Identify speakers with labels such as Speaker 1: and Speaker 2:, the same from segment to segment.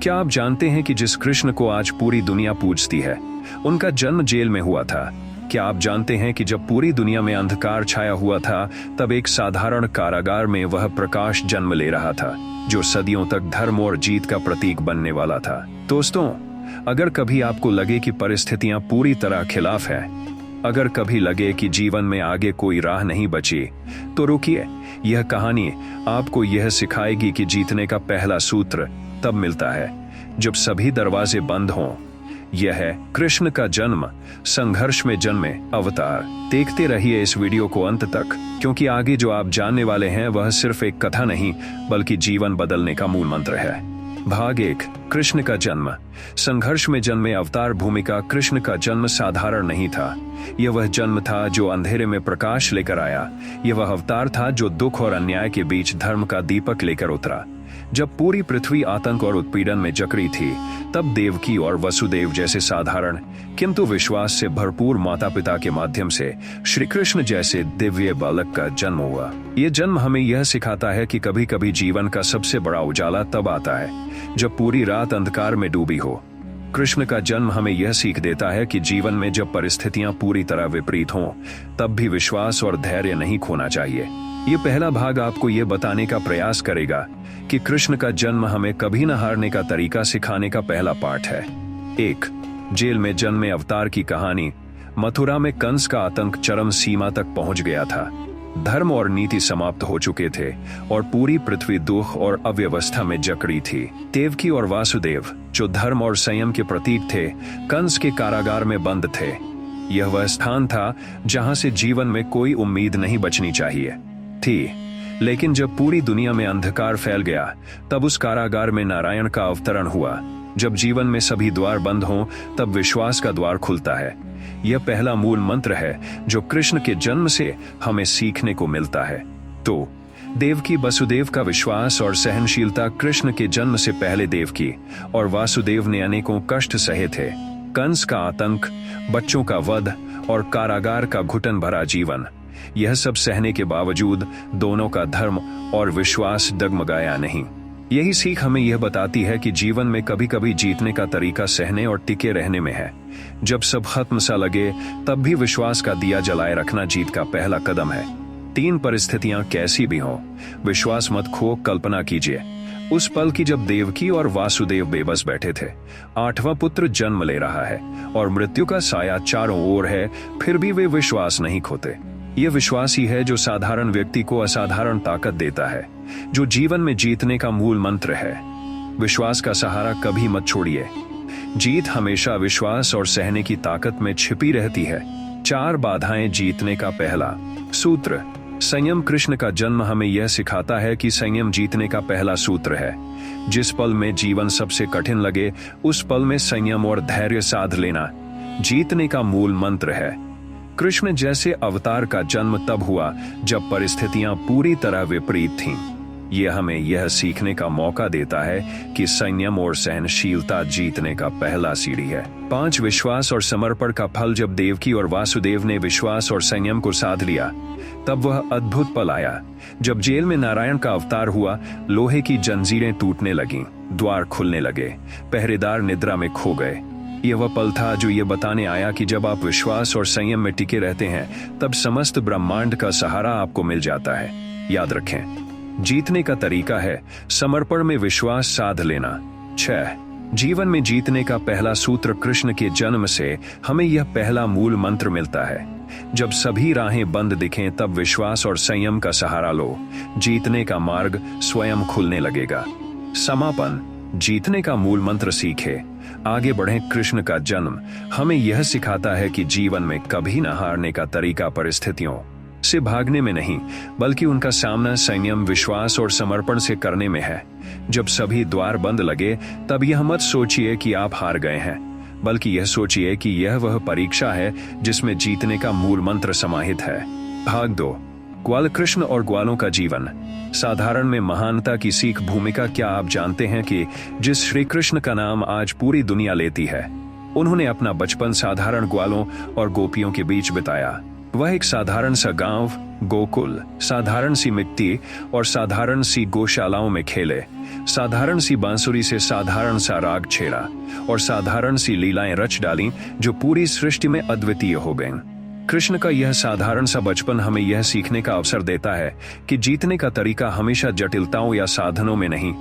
Speaker 1: क्या आप जानते हैं कि जिस कृष्ण को आज पूरी दुनिया पूजती है, उनका जन्म जेल में हुआ था? क्या आप जानते हैं कि जब पूरी दुनिया में अंधकार छाया हुआ था, तब एक साधारण कारागार में वह प्रकाश जन्म ले रहा था, जो सदियों तक धर्म और जीत का प्रतीक बनने वाला था। दोस्तों, अगर कभी आपको लगे कि परिस्थितियां पूरी तरह खिलाफ है, अगर कभी लगे कि जीवन में आगे कोई राह नहीं बची, तो रुकिए। यह कहानी आपको यह सिखाएगी कि जीतने का पहला सूत्र तब मिलता है जब सभी दरवाजे बंद हों। यह है कृष्ण का जन्म, संघर्ष में जन्मे अवतार। देखते रहिए इस वीडियो को अंत तक, क्योंकि आगे जो आप जानने वाले हैं वह सिर्फ एक कथा नहीं, बल्कि जीवन बदलने का मूल मंत्र है। भाग 1, कृष्ण का जन्म। संघर्ष में जन्मे अवतार। भूमिका। कृष्ण का जन्म साधारण नहीं था। यह वह जन्म था जो अंधेरे में प्रकाश लेकर आया। यह वह अवतार था जो दुख और अन्याय के बीच धर्म का दीपक लेकर उतरा। जब पूरी पृथ्वी आतंक और उत्पीड़न में जकड़ी थी, तब देवकी और वसुदेव जैसे साधारण किंतु विश्वास से भरपूर माता पिता के माध्यम से श्री कृष्ण जैसे दिव्य बालक का जन्म हुआ। ये जन्म हमें यह सिखाता है कि कभी कभी जीवन का सबसे बड़ा उजाला तब आता है जब पूरी रात अंधकार में डूबी हो। कृष्ण का जन्म हमें यह सीख देता है कि जीवन में जब परिस्थितियां पूरी तरह विपरीत हों, तब भी विश्वास और धैर्य नहीं खोना चाहिए। ये पहला भाग आपको ये बताने का प्रयास करेगा कि कृष्ण का जन्म हमें कभी न हारने का तरीका सिखाने का पहला पाठ है। 1, जेल में जन्मे अवतार की कहानी। मथुरा में कंस का आतंक चरम सीमा तक पहुंच गया था। धर्म और नीति समाप्त हो चुके थे और पूरी पृथ्वी दुख और अव्यवस्था में जकड़ी थी। देवकी और वासुदेव, जो धर्म और संयम के प्रतीक थे, कंस के कारागार में बंद थे। यह वह स्थान था जहां से जीवन में कोई उम्मीद नहीं बचनी चाहिए थी। लेकिन जब पूरी दुनिया में अंधकार फैल गया, तब उस कारागार में नारायण का अवतरण हुआ। जब जीवन में सभी द्वार बंद हों, तब विश्वास का द्वार खुलता है। यह पहला मूल मंत्र है जो कृष्ण के जन्म से हमें सीखने को मिलता है। तो देवकी वसुदेव का विश्वास और सहनशीलता। कृष्ण के जन्म से पहले देवकी और वासुदेव ने अनेकों कष्ट सहे थे। कंस का आतंक, बच्चों का वध और कारागार का घुटन भरा जीवन। यह सब सहने के बावजूद दोनों का धर्म और विश्वास डगमगाया नहीं। यही सीख हमें यह बताती है कि जीवन में कभी कभी जीतने का तरीका सहने और टिके रहने में है। जब सब खत्म सा लगे, तब भी विश्वास का दिया जलाए रखना जीत का पहला कदम है। 3, परिस्थितियां कैसी भी हों, विश्वास मत खो। कल्पना कीजिए उस पल की जब देवकी और वासुदेव बेबस बैठे थे। 8वां पुत्र जन्म ले रहा है और मृत्यु का साया चारों ओर है, फिर भी वे विश्वास नहीं खोते। यह विश्वास ही है जो साधारण व्यक्ति को असाधारण ताकत देता है, जो जीवन में जीतने का मूल मंत्र है। विश्वास का सहारा कभी मत छोड़िए। जीत हमेशा विश्वास और सहने की ताकत में छिपी रहती है। 4 बाधाएं जीतने का पहला सूत्र। संयम। कृष्ण का जन्म हमें यह सिखाता है कि संयम जीतने का पहला सूत्र है। जिस पल में जीवन सबसे कठिन लगे, उस पल में संयम और धैर्य साध लेना जीतने का मूल मंत्र है। कृष्ण जैसे अवतार का जन्म तब हुआ जब परिस्थितियां पूरी तरह विपरीत थीं। यह हमें यह सीखने का मौका देता है कि संयम और सहनशीलता जीतने का पहला सीढ़ी है। 5, विश्वास और समर्पण का फल। जब देवकी और वासुदेव ने विश्वास और संयम को साध लिया, तब वह अद्भुत पल आया जब जेल में नारायण का अवतार हुआ। लोहे की जंजीरें टूटने लगीं, द्वार खुलने लगे, पहरेदार निद्रा में खो गए। यह वह पल था जो ये बताने आया कि जब आप विश्वास और संयम में टिके रहते हैं, तब समस्त ब्रह्मांड का सहारा आपको मिल जाता है। याद रखें, जीतने का तरीका है समर्पण में विश्वास साध लेना। 6, जीवन में जीतने का पहला सूत्र। कृष्ण के जन्म से हमें यह पहला मूल मंत्र मिलता है। जब सभी राहें बंद दिखें, तब विश्वास और संयम का सहारा लो। जीतने का मार्ग स्वयं खुलने लगेगा। समापन। जीतने का मूल मंत्र सीखे, आगे बढ़ें। कृष्ण का जन्म हमें यह सिखाता है कि जीवन में कभी न हारने का तरीका परिस्थितियों से भागने में नहीं, बल्कि उनका सामना संयम, विश्वास और समर्पण से करने में है। जब सभी द्वार बंद लगे, तब यह मत सोचिए कि आप हार गए हैं, बल्कि यह सोचिए कि यह वह परीक्षा है जिसमें जीतने का मूल मंत्र समाहित है। भाग 2, ग्वाल। कृष्ण और ग्वालों का जीवन। साधारण में महानता की सीख। भूमिका। क्या आप जानते हैं कि जिस श्री कृष्ण का नाम आज पूरी दुनिया लेती है, उन्होंने अपना बचपन साधारण ग्वालों और गोपियों के बीच बिताया। वह एक साधारण सा गांव गोकुल साधारण सी मिट्टी और साधारण सी गौशालाओं में खेले, साधारण सी बांसुरी से साधारण सा राग छेड़ा और साधारण सी लीलाएं रच डाली जो पूरी सृष्टि में अद्वितीय हो गईं। कृष्ण का यह साधारण सा बचपन हमें यह सीखने का अवसर देता है कि जीतने का तरीका हमेशा जटिलताओं या साधनों में नहीं,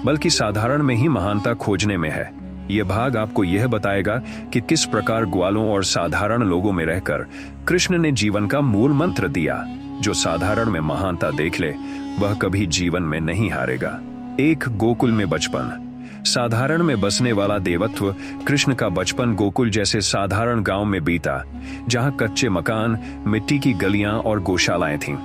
Speaker 1: बल्कि साधारण में ही महानता खोजने में है। यह भाग आपको यह बताएगा कि किस प्रकार ग्वालों और साधारण लोगों में रहकर कृष्ण ने जीवन का मूल मंत्र दिया। जो साधारण में महानता देख ले वह कभी जीवन में नहीं हारेगा। एक गोकुल में बचपन। साधारण में बसने वाला देवत्व कृष्ण का बचपन गोकुल जैसे साधारण गांव में बीता, जहां कच्चे मकान, मिट्टी की गलियां और गौशालाएं थीं।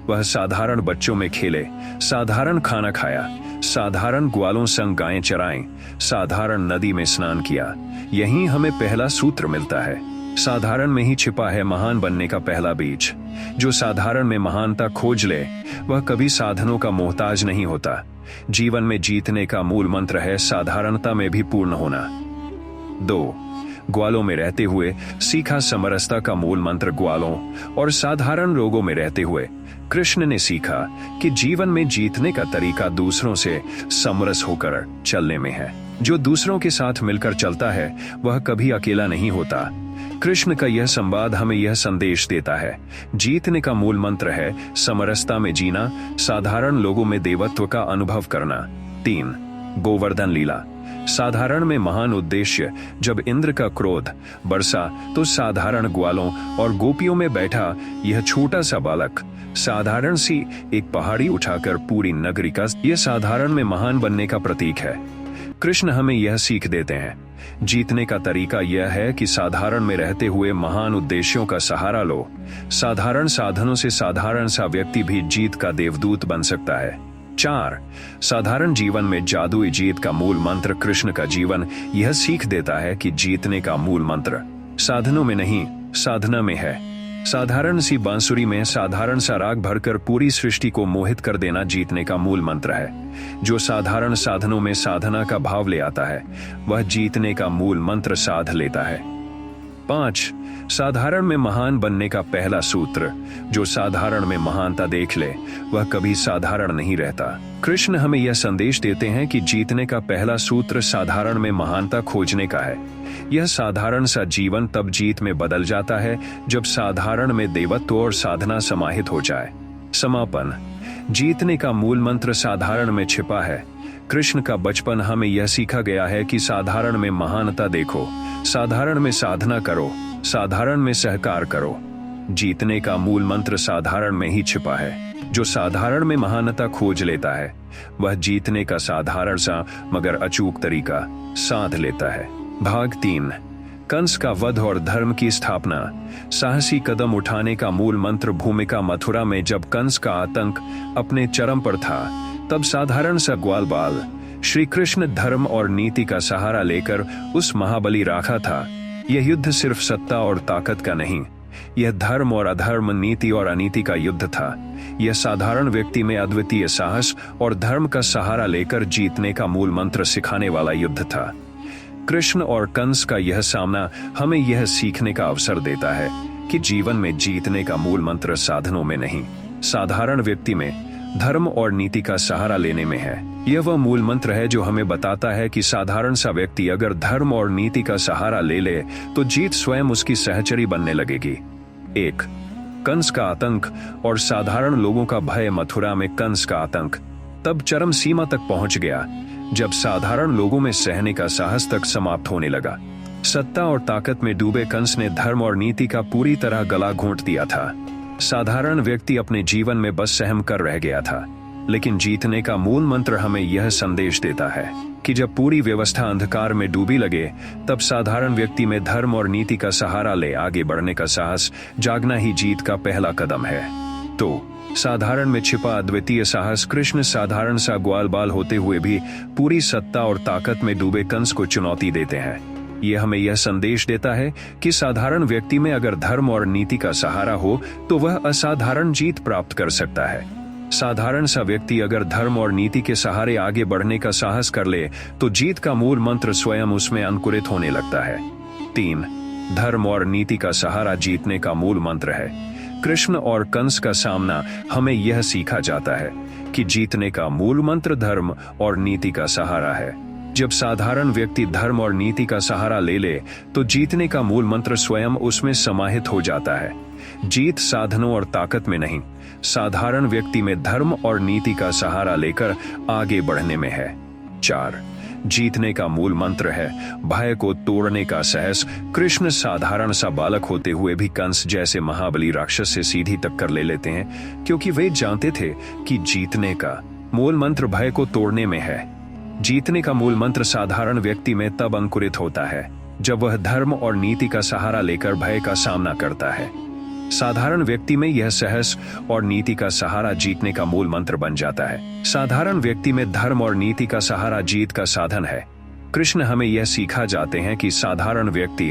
Speaker 1: वह साधारण बच्चों में खेले, साधारण खाना खाया, साधारण ग्वालों संग गायें चराएं, साधारण नदी में स्नान किया। यहीं हमें पहला सूत्र मिलता है। साधारण में ही छिपा है महान बनने का पहला बीज। जो साधारण में महानता खोज ले वह कभी साधनों का मोहताज नहीं होता। जीवन में जीतने का मूल मंत्र है साधारणता में भी पूर्ण होना। 2. ग्वालों में रहते हुए सीखा समरसता का मूल मंत्र। ग्वालों और साधारण लोगों में रहते हुए कृष्ण ने सीखा कि जीवन में जीतने का तरीका दूसरों से समरस होकर चलने में है। जो दूसरों के साथ मिलकर चलता है वह कभी अकेला नहीं होता। कृष्ण का यह संवाद हमें यह संदेश देता है, जीतने का मूल मंत्र है समरसता में जीना, साधारण लोगों में देवत्व का अनुभव करना। 3. गोवर्धन लीला। साधारण में महान उद्देश्य। जब इंद्र का क्रोध बरसा तो साधारण ग्वालों और गोपियों में बैठा यह छोटा सा बालक साधारण सी एक पहाड़ी उठाकर पूरी नगरी का यह साधारण में महान बनने का प्रतीक है। कृष्ण हमें यह सीख देते हैं, जीतने का तरीका यह है कि साधारण में रहते हुए महान उद्देश्यों का सहारा लो। साधारण साधनों से साधारण सा व्यक्ति भी जीत का देवदूत बन सकता है। 4. साधारण जीवन में जादुई जीत का मूल मंत्र। कृष्ण का जीवन यह सीख देता है कि जीतने का मूल मंत्र साधनों में नहीं, साधना में है। साधारण सी बांसुरी में साधारण सा राग भरकर पूरी सृष्टि को मोहित कर देना जीतने का मूल मंत्र है। जो साधारण साधनों में साधना का भाव ले आता है वह जीतने का मूल मंत्र साध लेता है। 5. साधारण में महान बनने का पहला सूत्र। जो साधारण में महानता देख ले वह कभी साधारण नहीं रहता। कृष्ण हमें यह संदेश देते हैं कि जीतने का पहला सूत्र साधारण में महानता खोजने का है। यह साधारण सा जीवन तब जीत में बदल जाता है जब साधारण में देवत्व और साधना समाहित हो जाए। समापन। जीतने का मूल मंत्र साधारण में छिपा है। कृष्ण का बचपन हमें यह सीखा गया है कि साधारण में महानता देखो, साधारण में साधना करो, साधारण में सहकार करो। जीतने का मूल मंत्र साधारण में ही छिपा है। जो साधारण में महानता खोज लेता है वह जीतने का साधारण सा मगर अचूक तरीका साध लेता है। भाग 3। कंस का वध और धर्म की स्थापना। साहसी कदम उठाने का मूल मंत्र। भूमिका मथुरा में जब कंस का आतंक अपने चरम पर था तब साधारण सा ग्वाल बाल श्री कृष्ण धर्म और नीति का सहारा लेकर उस महाबली राखा था। यह युद्ध सिर्फ सत्ता और ताकत का नहीं, यह धर्म और अधर्म, नीति और अनीति का युद्ध था। यह साधारण व्यक्ति में अद्वितीय साहस और धर्म का सहारा लेकर जीतने का मूल मंत्र सिखाने वाला युद्ध था। कृष्ण और कंस का यह सामना हमें यह सीखने का अवसर देता है कि जीवन में जीतने का मूल मंत्र साधनों में नहीं, साधारण व्यक्ति में धर्म और नीति का सहारा लेने में है। यह वह मूल मंत्र है जो हमें बताता है कि साधारण सा व्यक्ति अगर धर्म और नीति का सहारा ले ले तो जीत स्वयं उसकी सहचरी बनने लगेगी। 1. कंस का आतंक और साधारण लोगों का भय। मथुरा में कंस का आतंक तब चरम सीमा तक पहुंच गया जब साधारण लोगों में सहने का साहस तक समाप्त होने लगा। सत्ता और ताकत में डूबे कंस ने धर्म और नीति का पूरी तरह गला घोंट दिया था। साधारण व्यक्ति अपने जीवन में बस सहम कर रह गया था। लेकिन जीतने का मूल मंत्र हमें यह संदेश देता है कि जब पूरी व्यवस्था अंधकार में डूबी लगे तब साधारण व्यक्ति में धर्म और नीति का सहारा ले आगे बढ़ने का साहस जागना ही जीत का पहला कदम है। तो साधारण में छिपा अद्वितीय साहस। कृष्ण साधारण सा ग्वाल बाल होते हुए भी पूरी सत्ता और ताकत में डूबे कंस को चुनौती देते हैं। यह हमें यह संदेश देता है कि साधारण व्यक्ति में अगर धर्म और नीति का सहारा हो तो वह असाधारण जीत प्राप्त कर सकता है। साधारण सा व्यक्ति अगर धर्म और नीति के सहारे आगे बढ़ने का साहस कर ले तो जीत का मूल मंत्र स्वयं उसमें अंकुरित होने लगता है। 3. धर्म और नीति का सहारा जीतने का मूल मंत्र है। कृष्ण और कंस का सामना हमें यह सीखा जाता है कि जीतने का मूल मंत्र धर्म और नीति का सहारा है। जब साधारण व्यक्ति धर्म और नीति का सहारा ले ले तो जीतने का मूल मंत्र स्वयं उसमें समाहित हो जाता है। जीत साधनों और ताकत में नहीं, साधारण व्यक्ति में धर्म और नीति का सहारा लेकर आगे बढ़ने में है। 4. जीतने का मूल मंत्र है भय को तोड़ने का साहस। कृष्ण साधारण सा बालक होते हुए भी कंस जैसे महाबली राक्षस से सीधी टक्कर ले लेते हैं, क्योंकि वे जानते थे कि जीतने का मूल मंत्र भय को तोड़ने में है। जीतने का मूल मंत्र साधारण व्यक्ति में तब अंकुरित होता है जब वह धर्म और नीति का सहारा लेकर भय का सामना करता है। साधारण व्यक्ति में यह साहस और नीति का सहारा जीतने का मूल मंत्र बन जाता है। साधारण व्यक्ति में धर्म और नीति का सहारा जीत का साधन है। कृष्ण हमें यह सिखा जाते हैं कि साधारण व्यक्ति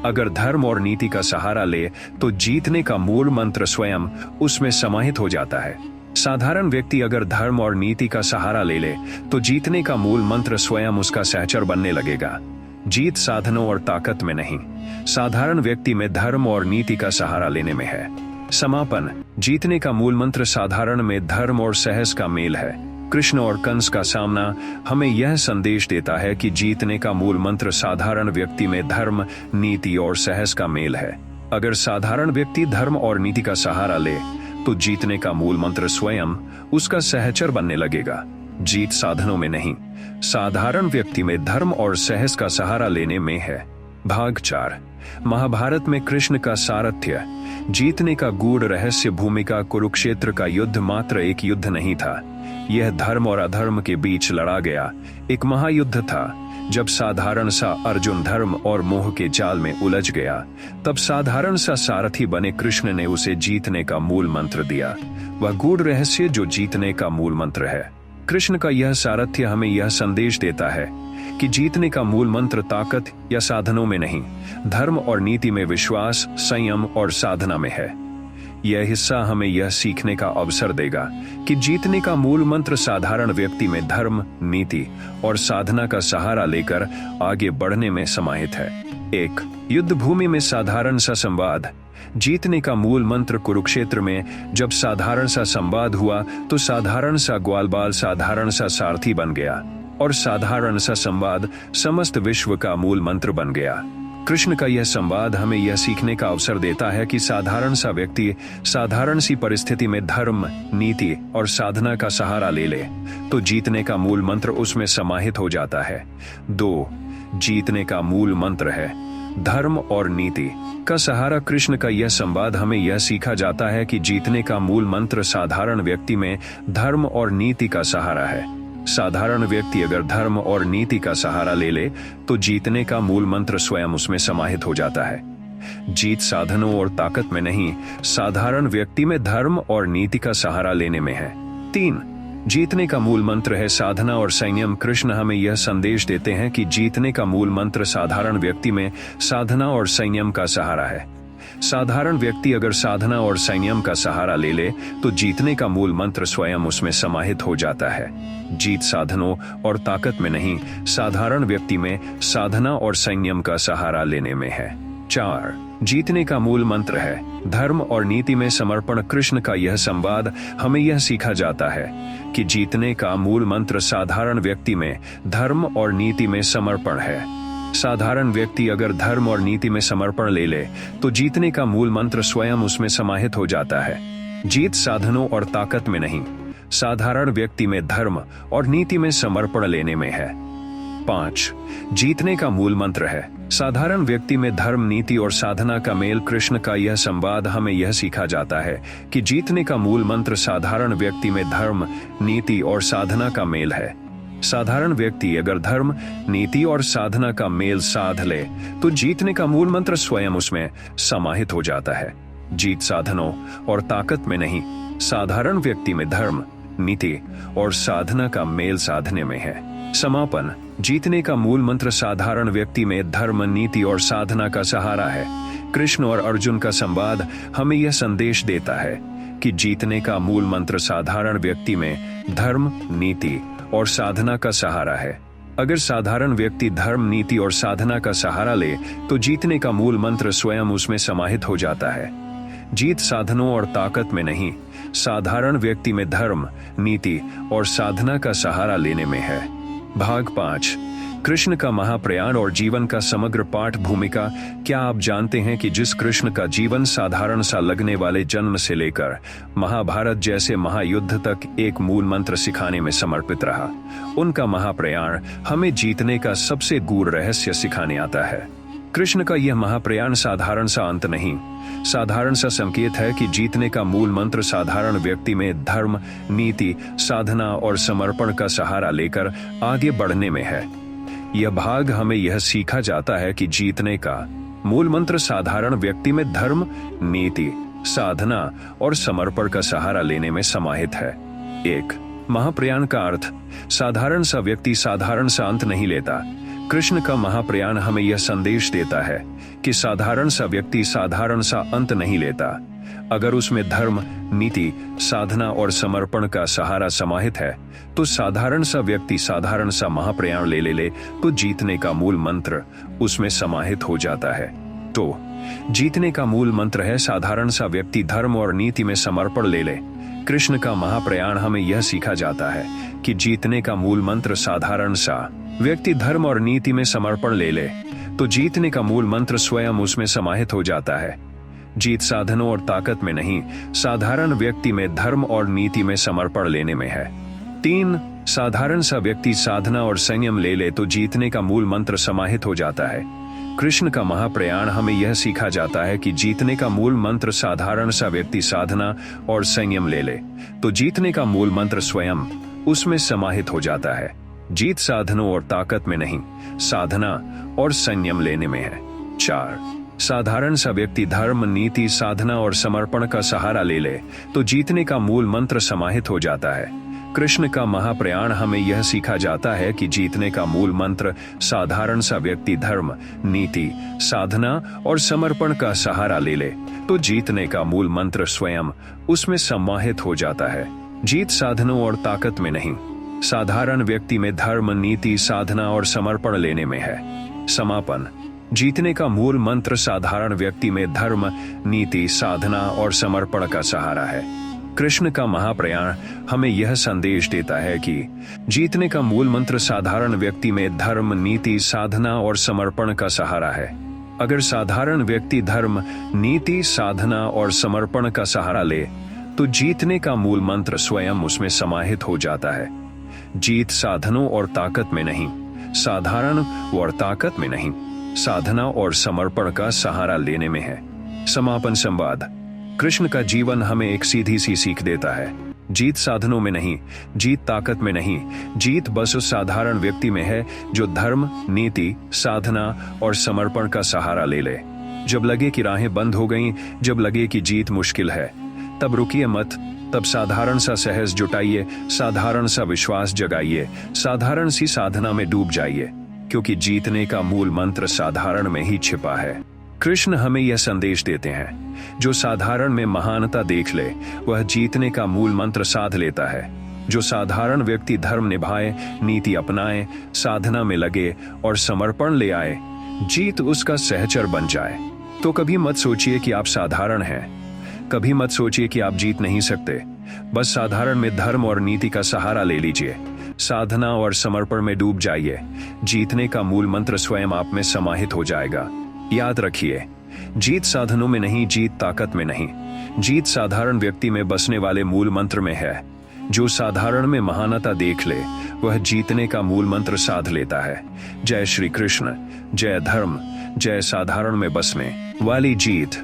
Speaker 1: अगर धर्म और नीति का सहारा ले तो जीतने का मूल मंत्र स्वयं उसमें समाहित हो जाता है। साधारण व्यक्ति अगर धर्म और नीति का सहारा ले ले तो जीतने का मूल मंत्र स्वयं उसका सहचर बनने लगेगा। जीत साधनों और ताकत में नहीं, साधारण व्यक्ति में धर्म और नीति का सहारा लेने में है। समापन। जीतने का मूल मंत्र साधारण में धर्म और सहस का मेल है। कृष्ण और कंस का सामना हमें यह संदेश देता है कि जीतने का मूल मंत्र साधारण व्यक्ति में धर्म, नीति और सहस का मेल है। अगर साधारण व्यक्ति धर्म और नीति का सहारा ले तो जीतने का मूल मंत्र स्वयं उसका सहचर बनने लगेगा। जीत साधनों में नहीं, साधारण व्यक्ति में धर्म और सहस का सहारा लेने में है। भाग 4। महाभारत में कृष्ण का सारथ्य। जीतने का गूढ़ रहस्य भूमिका। कुरुक्षेत्र का युद्ध मात्र एक युद्ध नहीं था, यह धर्म और अधर्म के बीच लड़ा गया एक महायुद्ध था। जब साधारण सा अर्जुन धर्म और मोह के जाल में उलझ गया, तब साधारण सा सारथी बने कृष्ण ने उसे जीतने का मूल मंत्र दिया, वह गूढ़ रहस्य जो जीतने का मूल मंत्र है। कृष्ण का यह सारथ्य हमें यह संदेश देता है कि जीतने का मूल मंत्र ताकत या साधनों में नहीं, धर्म और नीति में विश्वास, संयम और साधना में है। यह हिस्सा हमें यह सीखने का अवसर देगा कि जीतने का मूल मंत्र साधारण व्यक्ति में धर्म, नीति और साधना का सहारा लेकर आगे बढ़ने में समाहित है। 1. युद्ध भूमि में साधारण सा संवाद। जीतने का मूल मंत्र। कुरुक्षेत्र में जब साधारण सा संवाद हुआ तो साधारण सा ग्वालबाल साधारण सा सारथी बन गया और साधारण सा संवाद समस्त विश्व का मूल मंत्र बन गया। कृष्ण का यह संवाद हमें यह सीखने का अवसर देता है कि साधारण सा व्यक्ति साधारण सी परिस्थिति में धर्म, नीति और साधना का सहारा ले ले तो जीतने का मूल मंत्र उसमें समाहित हो जाता है। 2. जीतने का मूल मंत्र है धर्म और नीति का सहारा। कृष्ण का यह संवाद हमें यह सीखा जाता है कि जीतने का मूल मंत्र साधारण व्यक्ति में धर्म और नीति का सहारा है। साधारण व्यक्ति अगर धर्म और नीति का सहारा ले ले तो जीतने का मूल मंत्र स्वयं उसमें समाहित हो जाता है। जीत साधनों और ताकत में नहीं, साधारण व्यक्ति में धर्म और नीति का सहारा लेने में है। 3. जीतने का मूल मंत्र है साधना और संयम। कृष्ण हमें यह संदेश देते हैं कि जीतने का मूल मंत्र साधारण व्यक्ति में साधना और संयम का सहारा है। साधारण व्यक्ति अगर साधना और संयम का सहारा ले ले तो जीतने का मूल मंत्र स्वयं उसमें समाहित हो जाता है। जीत साधनों और ताकत में नहीं, साधारण व्यक्ति में साधना और संयम का सहारा लेने में है। 4. जीतने का मूल मंत्र है धर्म और नीति में समर्पण। कृष्ण का यह संवाद हमें यह सीखा जाता है कि जीतने का मूल मंत्र साधारण व्यक्ति में धर्म और नीति में समर्पण है। साधारण व्यक्ति अगर धर्म और नीति में समर्पण ले ले तो जीतने का मूल मंत्र स्वयं उसमें समाहित हो जाता है। जीत साधनों और ताकत में नहीं, साधारण व्यक्ति में धर्म और नीति में समर्पण लेने में है। 5. जीतने का मूल मंत्र है साधारण व्यक्ति में धर्म, नीति और साधना का मेल। कृष्ण का यह संवाद हमें यह सीखा जाता है कि जीतने का मूल मंत्र साधारण व्यक्ति में धर्म, नीति और साधना का मेल है। साधारण व्यक्ति अगर धर्म, नीति और साधना का मेल साध ले तो जीतने का मूल मंत्र स्वयं उसमें समाहित हो जाता है। जीत साधनों और ताकत में नहीं, साधारण व्यक्ति में धर्म, नीति और साधना का मेल साधने में है। समापन। जीतने का मूल मंत्र साधारण व्यक्ति में धर्म, नीति और साधना का सहारा है। कृष्ण और अर्जुन का संवाद हमें यह संदेश देता है कि जीतने का मूल मंत्र साधारण व्यक्ति में धर्म, नीति और साधना का सहारा है। अगर साधारण व्यक्ति धर्म, नीति और साधना का सहारा ले तो जीतने का मूल मंत्र स्वयं उसमें समाहित हो जाता है। जीत साधनों और ताकत में नहीं, साधारण व्यक्ति में धर्म, नीति और साधना का सहारा लेने में है। भाग 5, कृष्ण का महाप्रयाण और जीवन का समग्र पाठ भूमिका। क्या आप जानते हैं कि जिस कृष्ण का जीवन साधारण सा लगने वाले जन्म से लेकर महाभारत जैसे महायुद्ध तक एक मूल मंत्र सिखाने में समर्पित रहा, उनका महाप्रयाण हमें जीतने का सबसे गूढ़ रहस्य सिखाने आता है। कृष्ण का यह महाप्रयाण साधारण सा अंत नहीं, साधारण सा संकेत है कि जीतने का मूल मंत्र साधारण व्यक्ति में धर्म, नीति, साधना और समर्पण का सहारा लेकर आगे बढ़ने में है। यह भाग हमें यह सीखा जाता है कि जीतने का मूल मंत्र साधारण व्यक्ति में धर्म, नीति, साधना और समर्पण का सहारा लेने में समाहित है। 1, महाप्रयाण का अर्थ। साधारण सा व्यक्ति साधारण सा अंत नहीं लेता। कृष्ण का महाप्रयाण हमें यह संदेश देता है कि साधारण सा व्यक्ति साधारण सा अंत नहीं लेता। अगर उसमें धर्म, नीति, साधना और समर्पण का सहारा समाहित है, तो साधारण सा व्यक्ति साधारण सा महाप्रयाण ले तो जीतने का मूल मंत्र उसमें समाहित हो जाता है। तो जीतने का मूल मंत्र है साधारण सा व्यक्ति धर्म और नीति में समर्पण ले। कृष्ण का महाप्रयाण हमें यह सीखा जाता है कि जीतने का मूल मंत्र साधारण सा व्यक्ति धर्म और नीति में समर्पण ले तो जीतने का मूल मंत्र स्वयं उसमें समाहित हो जाता है। जीत साधनों और ताकत में नहीं, साधारण व्यक्ति में धर्म और नीति में समर्पण लेने में है। 3, साधारण सा व्यक्ति साधना और संयम ले तो जीतने का मूल मंत्र समाहित हो जाता है। कृष्ण का महाप्रयाण हमें यह सीखा जाता है कि जीतने का मूल मंत्र साधारण सा व्यक्ति साधना और संयम ले तो जीतने का मूल मंत्र स्वयं उसमें समाहित हो जाता है। जीत साधनों और ताकत में नहीं, साधना और संयम लेने में है। 4, साधारण सा व्यक्ति धर्म, नीति, साधना और समर्पण का सहारा ले तो जीतने का मूल मंत्र समाहित हो जाता है। कृष्ण का महाप्रयाण हमें यह सीखा जाता है कि जीतने का मूल मंत्र साधारण सा व्यक्ति धर्म, नीति, साधना और समर्पण का सहारा ले तो जीतने का मूल मंत्र स्वयं उसमें समाहित हो जाता है। जीत साधनों और ताकत में नहीं, साधारण व्यक्ति में धर्म, नीति, साधना और समर्पण लेने में है। समापन। जीतने का मूल मंत्र साधारण व्यक्ति में धर्म, नीति, साधना और समर्पण का सहारा है। कृष्ण का महाप्रयाण हमें यह संदेश देता है कि जीतने का मूल मंत्र साधारण व्यक्ति में धर्म, नीति, साधना और समर्पण का सहारा है। अगर साधारण व्यक्ति धर्म, नीति, साधना और समर्पण का सहारा ले तो जीतने का मूल मंत्र स्वयं उसमें समाहित हो जाता है। जीत साधनों और ताकत में नहीं, साधारण और ताकत में नहीं, साधना और समर्पण का सहारा लेने में है। समापन संवाद। कृष्ण का जीवन हमें एक सीधी सी सीख देता है। जीत साधनों में नहीं, जीत ताकत में नहीं, जीत बस उस साधारण व्यक्ति में है जो धर्म, नीति, साधना और समर्पण का सहारा ले। जब लगे कि राहें बंद हो गईं, जब लगे कि जीत मुश्किल है, तब रुकिए मत। तब साधारण सा सहज जुटाइए, साधारण सा विश्वास जगाइए, साधारण सी साधना में डूब जाइए, क्योंकि जीतने का मूल मंत्र साधारण में ही छिपा है। कृष्ण हमें यह संदेश देते हैं, जो साधारण में महानता देख ले वह जीतने का मूल मंत्र साध लेता है। जो साधारण व्यक्ति धर्म निभाए, नीति अपनाए, साधना में लगे और समर्पण ले आए, जीत उसका सहचर बन जाए। तो कभी मत सोचिए कि आप साधारण हैं, कभी मत सोचिए कि आप जीत नहीं सकते। बस साधारण में धर्म और नीति का सहारा ले लीजिए, साधना और समर्पण में डूब जाइए। जीतने का मूल मंत्र स्वयं आप में समाहित हो जाएगा। याद रखिए, जीत साधनों में नहीं, जीत ताकत में नहीं, जीत साधारण व्यक्ति में बसने वाले मूल मंत्र में है। जो साधारण में महानता देख ले वह जीतने का मूल मंत्र साध लेता है। जय श्री कृष्ण। जय धर्म, जय साधारण में बसने वाली जीत।